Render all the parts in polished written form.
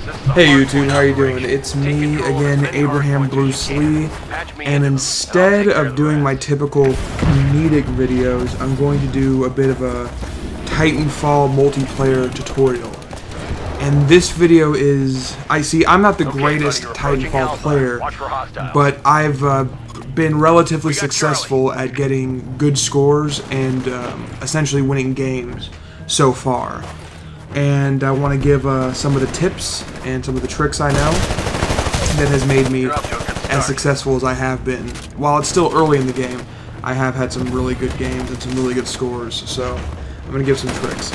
Hey YouTube, how you doing? It's me again, Abraham Bruce Lee, and instead of doing my typical comedic videos, I'm going to do a bit of a Titanfall multiplayer tutorial. And this video is, I'm not the greatest Titanfall player, but I've been relatively successful at getting good scores and essentially winning games so far. And I want to give some of the tips and some of the tricks I know that has made me as successful as I have been. While it's still early in the game, I have had some really good games and some really good scores, so I'm going to give some tricks.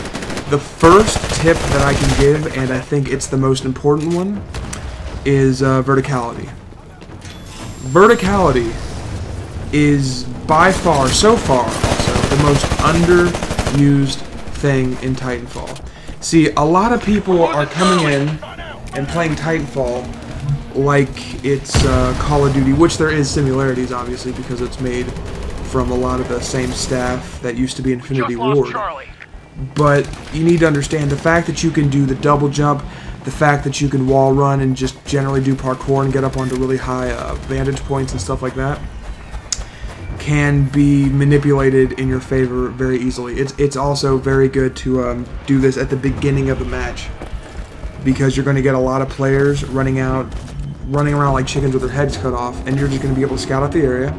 The first tip that I can give, and I think it's the most important one, is verticality. Verticality is by far, so far also, the most underused thing in Titanfall. See, a lot of people are coming in and playing Titanfall like it's Call of Duty, which there is similarities, obviously, because it's made from a lot of the same staff that used to be Infinity Ward. But you need to understand the fact that you can do the double jump, the fact that you can wall run and just generally do parkour and get up onto really high vantage points and stuff like that, can be manipulated in your favor very easily. It's also very good to do this at the beginning of the match, because you're going to get a lot of players running around like chickens with their heads cut off, and you're just going to be able to scout out the area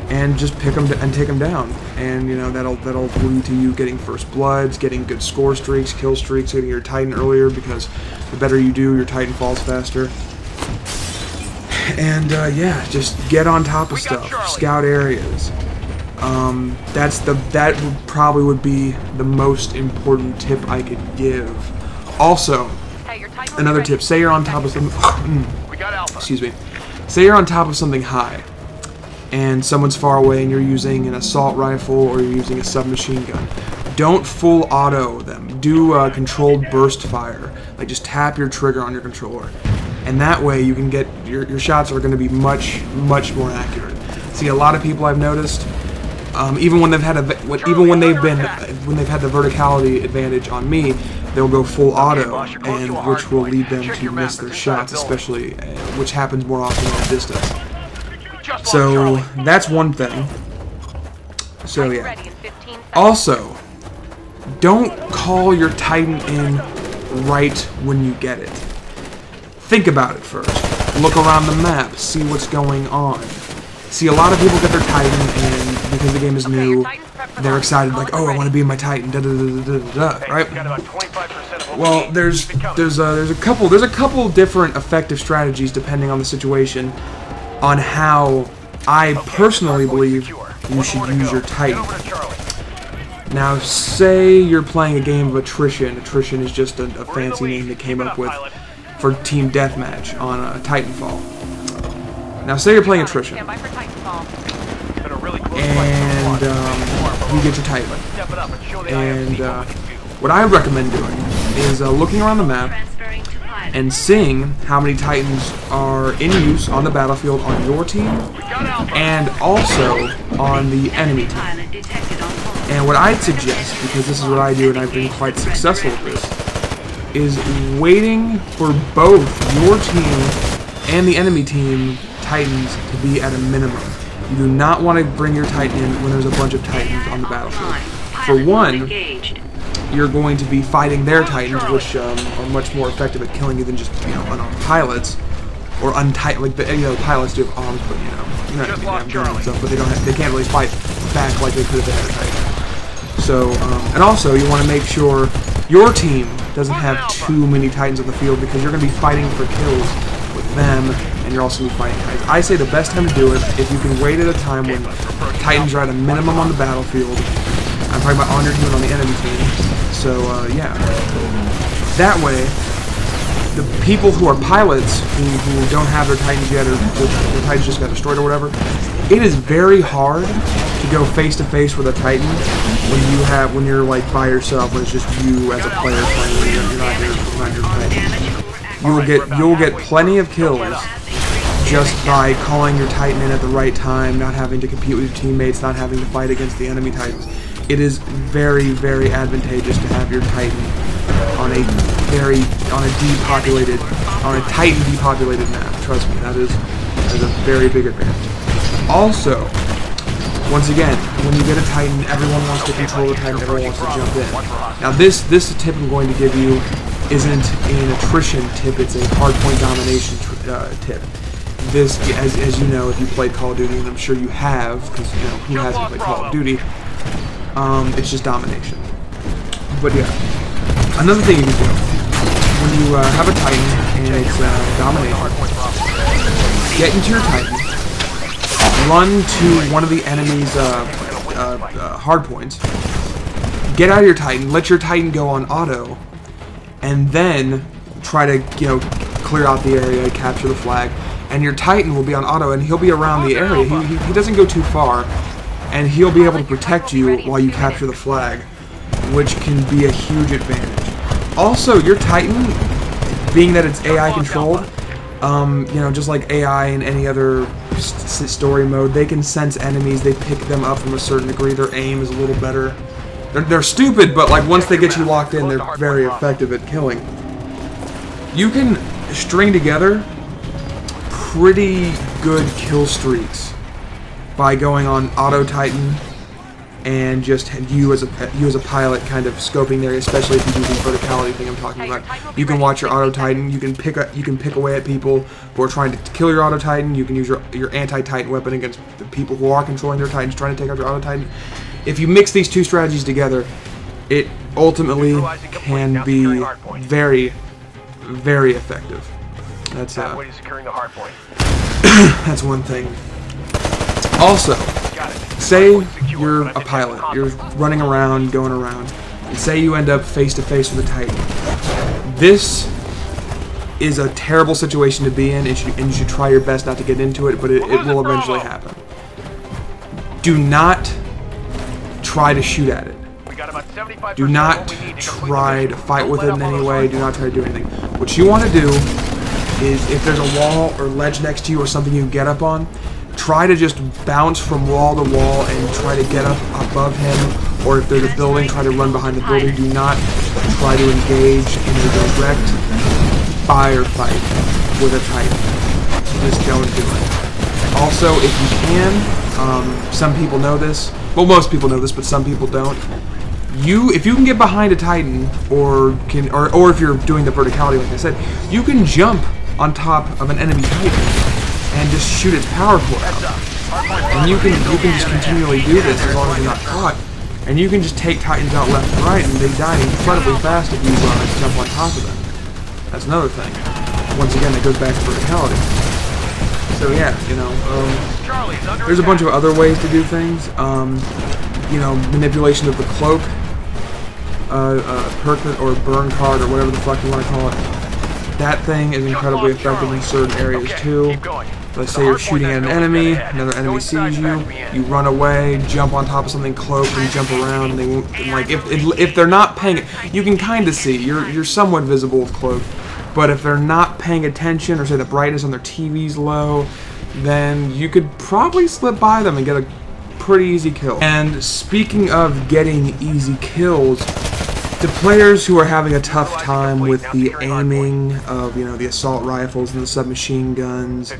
and just pick them and take them down. And you know that'll lead to you getting first bloods, getting good score streaks, kill streaks, getting your Titan earlier, because the better you do, your Titan falls faster. And yeah, just get on top of stuff, scout areas. That probably would be the most important tip I could give. Also, another tip: say you're on top of something. Excuse me. Say you're on top of something high, and someone's far away, and you're using an assault rifle or you're using a submachine gun. Don't full auto them. Do controlled burst fire. Like, just tap your trigger on your controller. And that way you can get your shots are going to be much more accurate. See, a lot of people I've noticed, even when they've had the verticality advantage on me, they'll go full auto, and which will lead them to miss their shots, especially which happens more often at a distance. So that's one thing. So yeah. Also, don't call your Titan in right when you get it. Think about it first. Look around the map. See what's going on. See, a lot of people get their Titan, and because the game is new, they're excited, like, oh, I want to be in my Titan, da da da da da da, right? Well, there's a couple different effective strategies depending on the situation, on how I personally believe you should use your Titan. Now, say you're playing a game of attrition. Attrition is just a fancy name they came up with for team deathmatch on Titanfall. Now, say you're playing attrition, and you get your Titan. And what I recommend doing is looking around the map and seeing how many Titans are in use on the battlefield on your team and also on the enemy team. And what I'd suggest, because this is what I do and I've been quite successful with this, is waiting for both your team and the enemy team Titans to be at a minimum. You do not want to bring your Titan in when there's a bunch of Titans on the battlefield. For one, you're going to be fighting their Titans, which are much more effective at killing you than just unarmed pilots, or like the pilots do have arms, but you know what I mean, they have guns and stuff, but they can't really fight back like they could if they had a Titan. So and also you want to make sure your team doesn't have too many Titans on the field, because you're going to be fighting for kills with them, and you're also going to be fighting Titans. I say the best time to do it, if you can wait at a time when Titans are at a minimum on the battlefield. I'm talking about on your team and on the enemy team. So, yeah. That way, the people who are pilots, who don't have their Titans yet, or their Titans just got destroyed or whatever, it is very hard to go face-to-face with a Titan when you're like by yourself, when it's just you as a player playing, you're not your Titan. You'll get plenty of kills just by calling your Titan in at the right time, not having to compete with your teammates, not having to fight against the enemy Titans. It is very, very advantageous to have your Titan on a Titan depopulated map. Trust me, that is a very big advantage. Also, once again, when you get a Titan, everyone wants to control the Titan, everyone wants to jump in. Now this tip I'm going to give you isn't an attrition tip, it's a hardpoint domination tip. This, as you know, if you played Call of Duty, and I'm sure you have, because you know, who hasn't played Call of Duty, it's just domination. But yeah, another thing you can do, when you have a Titan and it's domination, get into your Titan, run to one of the enemy's hardpoints, get out of your Titan, let your Titan go on auto, and then try to, you know, clear out the area, capture the flag, and your Titan will be on auto, and he'll be around the area. He doesn't go too far, and he'll be able to protect you while you capture the flag, which can be a huge advantage. Also, your Titan, being that it's AI controlled, you know, just like AI in any other story mode, they can sense enemies, they pick them up from a certain degree, their aim is a little better. They're stupid, but like once they get you locked in, they're very effective at killing. You can string together pretty good kill streaks by going on Auto Titan and just you as a pilot kind of scoping there, especially if you do the verticality thing I'm talking about. You can watch your Auto Titan, you can pick away at people who are trying to kill your Auto Titan, you can use your anti-Titan weapon against the people who are controlling their Titans, trying to take out your Auto Titan. If you mix these two strategies together, it ultimately can be very, very effective. That's that's one thing. Also, say you're a pilot, you're running around, going around, and say you end up face to face with a Titan. This is a terrible situation to be in, and you should try your best not to get into it, but it will eventually happen. Do not try to shoot at it. Do not try to fight with it in any way. Do not try to do anything. What you want to do is, if there's a wall or ledge next to you or something you can get up on, try to just bounce from wall to wall and try to get up above him. Or if there's a building, try to run behind the building. Do not try to engage in a direct firefight with a Titan. Just don't do it. Also, if you can, some people know this. Well, most people know this, but some people don't. If you can get behind a Titan, or if you're doing the verticality, like I said, you can jump on top of an enemy Titan and just shoot its power core out. And you can just continually do this as long as you're not caught. And you can just take Titans out left and right, and they die incredibly fast if you jump on top of them. That's another thing. Once again, it goes back to verticality. So yeah, you know, there's a bunch of other ways to do things. You know, manipulation of the cloak, perk or burn card, or whatever the fuck you want to call it. That thing is incredibly effective in certain areas too. Let's say you're shooting at an enemy, another enemy sees you, you run away, jump on top of something cloaked, and jump around. And they won't, like, if they're not paying, you can kind of see. You're somewhat visible with cloak, but if they're not paying attention, or say the brightness on their TV's low, then you could probably slip by them and get a pretty easy kill. And speaking of getting easy kills, to players who are having a tough time with the aiming of, you know, the assault rifles and the submachine guns,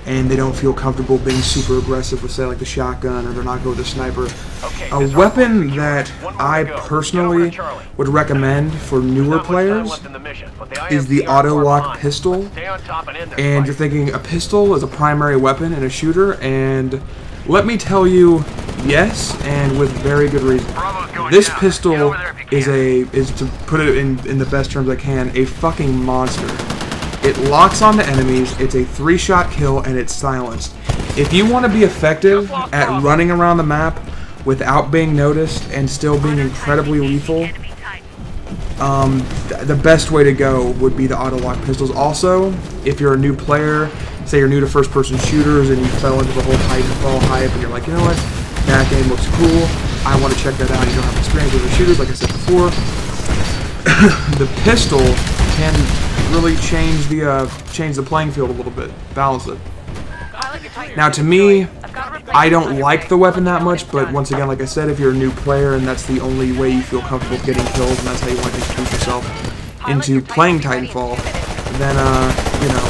and they don't feel comfortable being super aggressive with, say, like the shotgun, or they're not good with the sniper, a weapon that I personally would recommend for newer players is the auto-lock pistol. And you're thinking, a pistol is a primary weapon in a shooter, and let me tell you, yes, and with very good reason. This pistol is, to put it in the best terms I can, a fucking monster. It locks onto enemies, it's a 3-shot kill, and it's silenced. If you want to be effective at running around the map without being noticed and still being incredibly lethal, the best way to go would be the auto-lock pistols. Also, if you're a new player, say you're new to first-person shooters and you fell into the whole Titanfall hype and you're like, you know what, that game looks cool, I want to check that out, you don't have experience with the shooters, like I said before, the pistol can really change the playing field a little bit, balance it. Now, to me, I don't like the weapon that much, but once again, like I said, if you're a new player and that's the only way you feel comfortable with getting kills and that's how you want to introduce yourself into playing Titanfall, then, you know,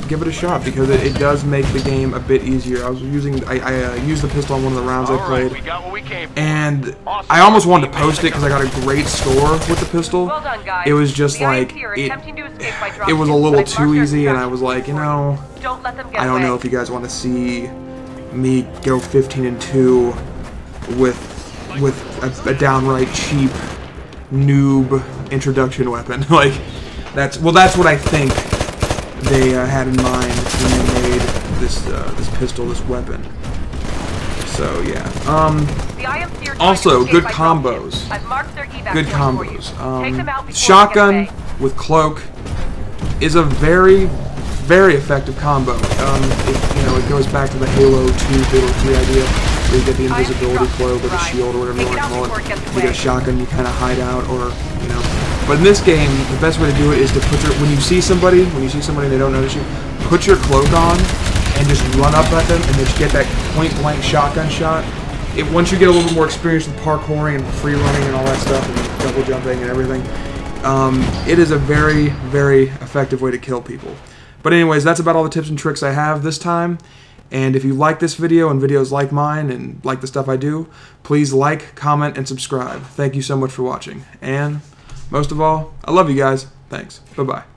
give it a shot, because it does make the game a bit easier. I used the pistol on one of the rounds I played, and I almost wanted to post it because I got a great score with the pistol. It was just like, it was a little too easy, and I was like, you know, I don't know if you guys want to see me go 15-2 with a downright cheap noob introduction weapon. Like, that's what I think they had in mind when they made this pistol, this weapon. So yeah. Also, good combos. Good combos. Shotgun with cloak is a very, very effective combo. It goes back to the Halo 2, Halo 3 idea, where you get the invisibility cloak or the shield or whatever you want to call it. You get a shotgun, you kind of hide out, or you know. But in this game, the best way to do it is to put when you see somebody and they don't notice you, put your cloak on and just run up at them and just get that point-blank shotgun shot. Once you get a little bit more experience with parkouring and free running and all that stuff and double jumping and everything, it is a very, very effective way to kill people. But anyways, that's about all the tips and tricks I have this time. And if you like this video and videos like mine and like the stuff I do, please like, comment, and subscribe. Thank you so much for watching. And most of all, I love you guys. Thanks. Bye-bye.